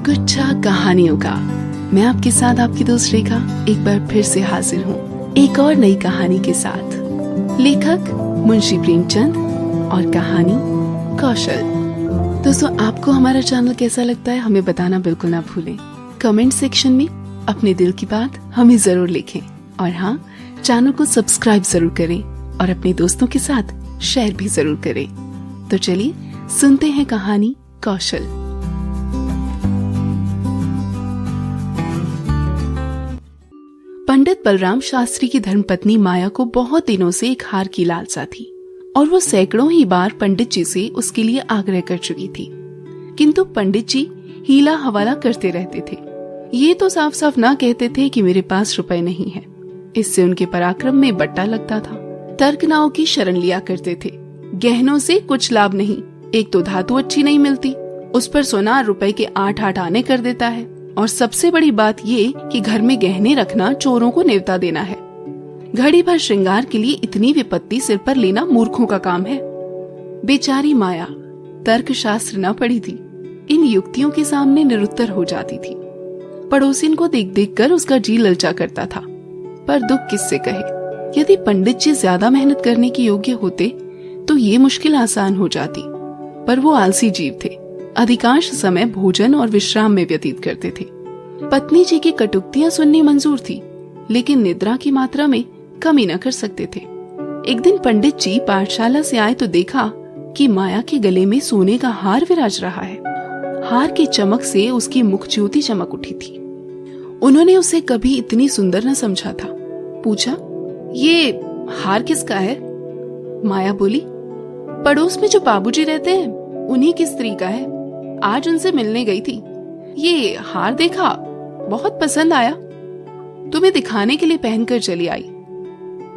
गुच्छा कहानियों का मैं आपके साथ आपकी दोस्त रेखा एक बार फिर से हाजिर हूँ एक और नई कहानी के साथ। लेखक मुंशी प्रेमचंद और कहानी कौशल। दोस्तों, आपको हमारा चैनल कैसा लगता है हमें बताना बिल्कुल ना भूलें। कमेंट सेक्शन में अपने दिल की बात हमें जरूर लिखें और हाँ, चैनल को सब्सक्राइब जरूर करें और अपने दोस्तों के साथ शेयर भी जरूर करें। तो चलिए सुनते हैं कहानी कौशल। पंडित बलराम शास्त्री की धर्मपत्नी माया को बहुत दिनों से एक हार की लालसा थी और वो सैकड़ों ही बार पंडित जी से उसके लिए आग्रह कर चुकी थी, किंतु पंडित जी हीला हवाला करते रहते थे। ये तो साफ साफ ना कहते थे कि मेरे पास रुपए नहीं है। इससे उनके पराक्रम में बट्टा लगता था। तर्कनाओं की शरण लिया करते थे। गहनों से कुछ लाभ नहीं, एक तो धातु अच्छी नहीं मिलती, उस पर सोनार रुपए के 8-8 आने कर देता है, और सबसे बड़ी बात ये कि घर में गहने रखना चोरों को न्योता देना है। घड़ी भर श्रृंगार के लिए इतनी विपत्ति सिर पर लेना मूर्खों का काम है। बेचारी माया तर्क शास्त्र न पढ़ी थी, इन युक्तियों के सामने निरुत्तर हो जाती थी। पड़ोसिन को देख देख कर उसका जी ललचा करता था, पर दुख किससे कहे। यदि पंडित जी ज्यादा मेहनत करने के योग्य होते तो ये मुश्किल आसान हो जाती, पर वो आलसी जीव थे। अधिकांश समय भोजन और विश्राम में व्यतीत करते थे। पत्नी जी की कटुक्तियां सुननी मंजूर थी, लेकिन निद्रा की मात्रा में कमी न कर सकते थे। एक दिन पंडित जी पाठशाला से आए तो देखा कि माया के गले में सोने का हार विराज रहा है। हार की चमक से उसकी मुख ज्योति चमक उठी थी। उन्होंने उसे कभी इतनी सुंदर न समझा था। पूछा, ये हार किसका है? माया बोली, पड़ोस में जो बाबूजी रहते हैं उन्हीं की स्त्री का है। आज उनसे मिलने गई थी, ये हार देखा, बहुत पसंद आया, तुम्हें दिखाने के लिए पहनकर चली आई।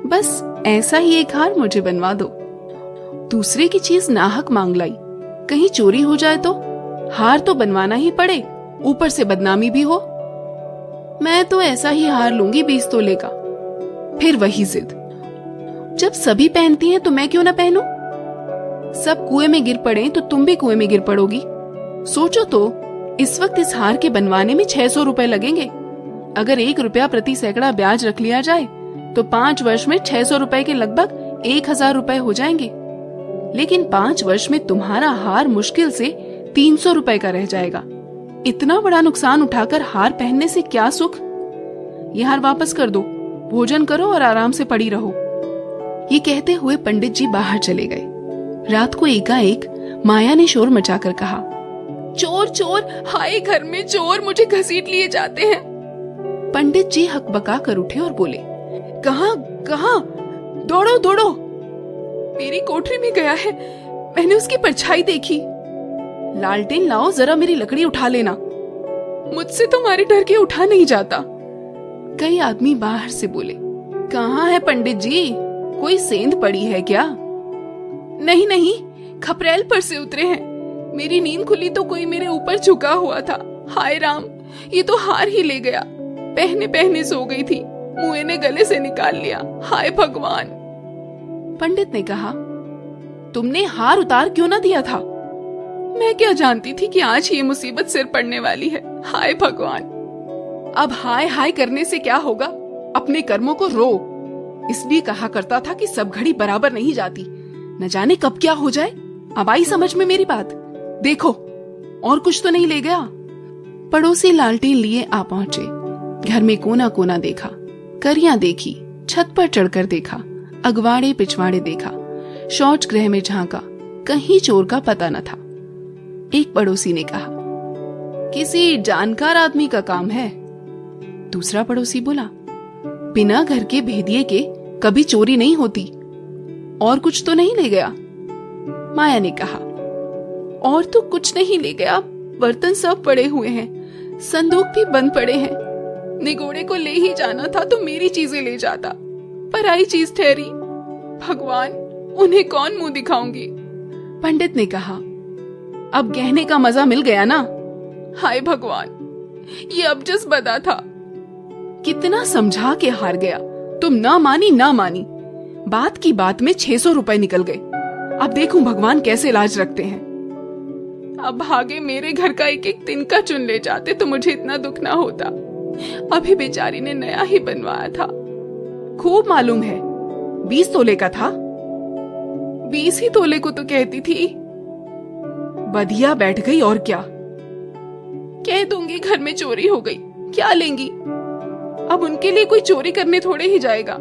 बस ऐसा ही एक हार मुझे बनवा दो। दूसरे की चीज नाहक मांग लाई, कहीं चोरी हो जाए तो? हार तो बनवाना ही पड़े, ऊपर से बदनामी भी हो। मैं तो ऐसा ही हार लूंगी 20 तोले का। फिर वही जिद, जब सभी पहनती हैं तो मैं क्यों ना पहनूं? सब कुएं में गिर पड़े तो तुम भी कुएं में गिर पड़ोगी। सोचो तो, इस वक्त इस हार के बनवाने में 600 रुपए लगेंगे। अगर 1 रुपया प्रति सैकड़ा ब्याज रख लिया जाए तो 5 वर्ष में 600 रुपए के लगभग 1000 रुपए हो जाएंगे। लेकिन 5 वर्ष में तुम्हारा हार मुश्किल से 300 रुपए का रह जाएगा। इतना बड़ा नुकसान उठाकर हार पहनने से क्या सुख? ये हार वापस कर दो, भोजन करो और आराम से पड़ी रहो। ये कहते हुए पंडित जी बाहर चले गए। रात को एकाएक माया ने शोर मचाकर कहा, चोर चोर, हाय घर में चोर, मुझे घसीट लिए जाते हैं। पंडित जी हकबका कर उठे और बोले, कहाँ कहाँ? दौड़ो दौड़ो, मेरी कोठरी में गया है, मैंने उसकी परछाई देखी। लालटेन लाओ, जरा मेरी लकड़ी उठा लेना। मुझसे तुम्हारे डर के उठा नहीं जाता। कई आदमी बाहर से बोले, कहाँ है पंडित जी, कोई सेंध पड़ी है क्या? नहीं नहीं, खपरेल पर से उतरे हैं। मेरी नींद खुली तो कोई मेरे ऊपर झुका हुआ था। हाय राम, ये तो हार ही ले गया। पहने पहने सो गई थी, मुए ने गले से निकाल लिया। हाय भगवान। पंडित ने कहा, तुमने हार उतार क्यों ना दिया था? मैं क्या जानती थी कि आज ये मुसीबत सिर पड़ने वाली है। हाय भगवान। अब हाय हाय करने से क्या होगा, अपने कर्मों को रो। इसलिए कहा करता था कि सब घड़ी बराबर नहीं जाती, न जाने कब क्या हो जाए। अब आई समझ में मेरी बात। देखो, और कुछ तो नहीं ले गया? पड़ोसी लालटेन लिए आ पहुंचे। घर में कोना कोना देखा, करियां देखी, छत पर चढ़कर देखा, अगवाड़े पिछवाड़े देखा, शौच गृह में झांका, कहीं चोर का पता न था। एक पड़ोसी ने कहा, किसी जानकार आदमी का काम है। दूसरा पड़ोसी बोला, बिना घर के भेदिए के कभी चोरी नहीं होती। और कुछ तो नहीं ले गया? माया ने कहा, और तो कुछ नहीं ले गया, बर्तन सब पड़े हुए हैं, संदूक भी बंद पड़े हैं। निगोड़े को ले ही जाना था तो मेरी चीजें ले जाता, पराई चीज ठहरी। भगवान, उन्हें कौन मुंह दिखाऊंगी? पंडित ने कहा, अब गहने का मजा मिल गया ना? हाय भगवान, ये अब जस बदा था। कितना समझा के हार गया, तुम ना मानी ना मानी। बात की बात में 600 रुपए निकल गए। अब देखूं भगवान कैसे लाज रखते हैं। अब भागे मेरे घर का एक एक तिनका चुन ले जाते तो मुझे इतना दुख ना होता। अभी बेचारी ने नया ही बनवाया था। खूब मालूम है, 20 तोले का था। 20 ही तोले को तो कहती थी। बधिया बैठ गई और क्या। कह दूंगी घर में चोरी हो गई, क्या लेंगी? अब उनके लिए कोई चोरी करने थोड़े ही जाएगा।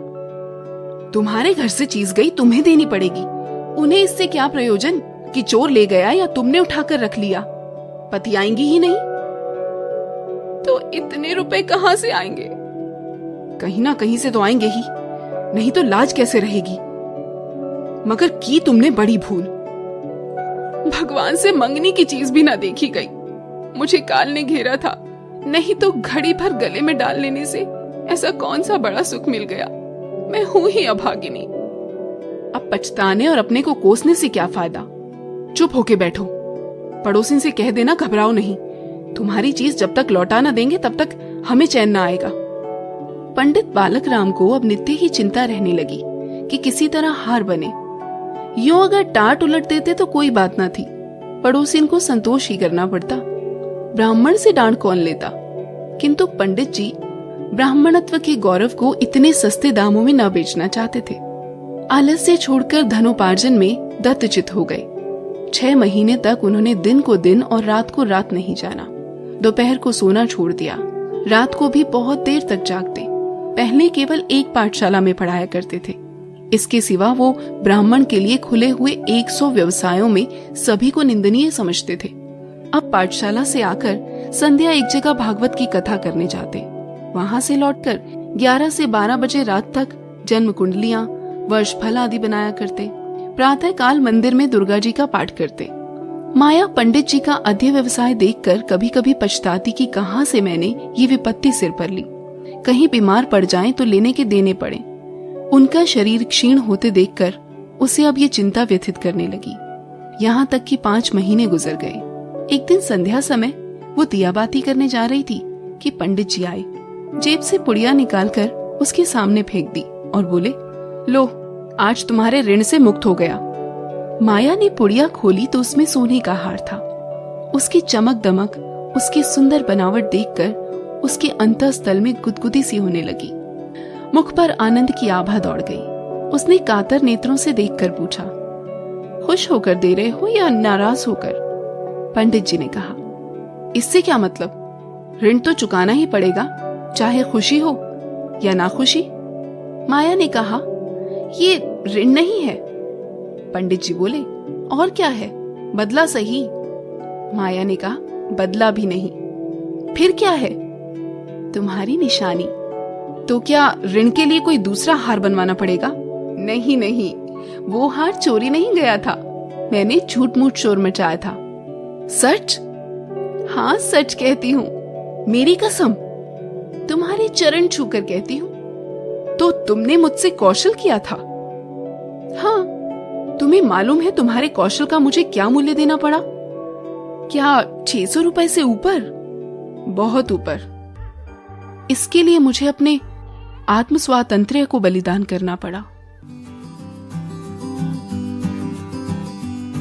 तुम्हारे घर से चीज गई, तुम्हें देनी पड़ेगी। उन्हें इससे क्या प्रयोजन कि चोर ले गया या तुमने उठाकर रख लिया। पति आएंगी ही नहीं तो इतने रुपए कहां से आएंगे? कहीं ना कहीं से तो आएंगे ही, नहीं तो लाज कैसे रहेगी। मगर की तुमने बड़ी भूल। भगवान से मंगनी की चीज भी ना देखी गई। मुझे काल ने घेरा था, नहीं तो घड़ी भर गले में डाल लेने से ऐसा कौन सा बड़ा सुख मिल गया। मैं हूं ही अभागिनी। अब पछताने और अपने को कोसने से क्या फायदा। चुप होके बैठो। पड़ोसिन से कह देना घबराओ नहीं। तुम्हारी चीज जब तक लौटा ना देंगे तब तक हमें चैन ना आएगा। पंडित बालक राम को अब नित्य ही चिंता रहने लगी कि किसी तरह हार बने। यूं अगर टाट उलट देते तो कोई बात ना थी, पड़ोसिन को संतोष ही करना पड़ता। ब्राह्मण से डांट कौन लेता। किंतु पंडित जी ब्राह्मणत्व के गौरव को इतने सस्ते दामों में न बेचना चाहते थे। आलस्य छोड़कर धनोपार्जन में दत्तचित हो गए। 6 महीने तक उन्होंने दिन को दिन और रात को रात नहीं जाना। दोपहर को सोना छोड़ दिया, रात को भी बहुत देर तक जागते। पहले केवल एक पाठशाला में पढ़ाया करते थे। इसके सिवा वो ब्राह्मण के लिए खुले हुए 100 व्यवसायों में सभी को निंदनीय समझते थे। अब पाठशाला से आकर संध्या एक जगह भागवत की कथा करने जाते। वहां से लौटकर 11 से 12 बजे रात तक जन्म कुंडलियां, वर्ष फल आदि बनाया करते। प्रातः काल मंदिर में दुर्गा जी का पाठ करते। माया पंडित जी का अध्य व्यवसाय देखकर कभी कभी पछताती कि कहां से मैंने ये विपत्ति सिर पर ली। कहीं बीमार पड़ जाएं तो लेने के देने पड़े। उनका शरीर क्षीण होते देखकर उसे अब ये चिंता व्यथित करने लगी। यहाँ तक कि 5 महीने गुजर गए। एक दिन संध्या समय वो दियाबाती करने जा रही थी कि पंडित जी आए। जेब से पुड़िया निकालकर उसके सामने फेंक दी और बोले, लो आज तुम्हारे ऋण से मुक्त हो गया। माया ने पुड़िया खोली तो उसमें सोने का हार था। उसकी चमक दमक, उसकी सुंदर बनावट देखकर उसके अंतःस्थल में गुदगुदी सी होने लगी। मुख पर आनंद की आभा दौड़ गई। उसने कातर नेत्रों से देखकर पूछा, खुश होकर दे रहे हो या नाराज होकर? पंडित जी ने कहा, इससे क्या मतलब, ऋण तो चुकाना ही पड़ेगा, चाहे खुशी हो या ना खुशी। माया ने कहा, ये ऋण नहीं है। पंडित जी बोले, और क्या है, बदला सही। माया ने कहा, बदला भी नहीं। फिर क्या है? तुम्हारी निशानी। तो क्या ऋण के लिए कोई दूसरा हार बनवाना पड़ेगा? नहीं नहीं, वो हार चोरी नहीं गया था, मैंने झूठ मूठ शोर मचाया था। सच? हाँ सच कहती हूँ, मेरी कसम, तुम्हारे चरण छूकर कहती हूँ। तो तुमने मुझसे कौशल किया था? हाँ। तुम्हें मालूम है तुम्हारे कौशल का मुझे क्या मूल्य देना पड़ा? क्या 600 रुपए से ऊपर? बहुत ऊपर। इसके लिए मुझे अपने आत्मस्वातंत्र्य को बलिदान करना पड़ा।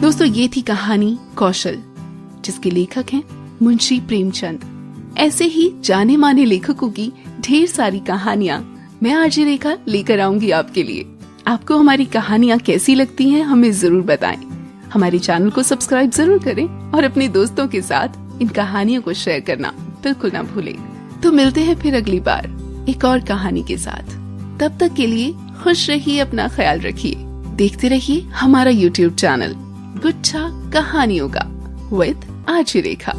दोस्तों, ये थी कहानी कौशल, जिसके लेखक हैं मुंशी प्रेमचंद। ऐसे ही जाने माने लेखकों की ढेर सारी कहानियां मैं आरजे रेखा लेकर आऊंगी आपके लिए। आपको हमारी कहानियां कैसी लगती हैं हमें जरूर बताएं। हमारे चैनल को सब्सक्राइब जरूर करें और अपने दोस्तों के साथ इन कहानियों को शेयर करना बिल्कुल ना भूलें। तो मिलते हैं फिर अगली बार एक और कहानी के साथ। तब तक के लिए खुश रहिए, अपना ख्याल रखिए। देखते रहिए हमारा YouTube चैनल गुच्छा कहानियों का विद आरजे रेखा।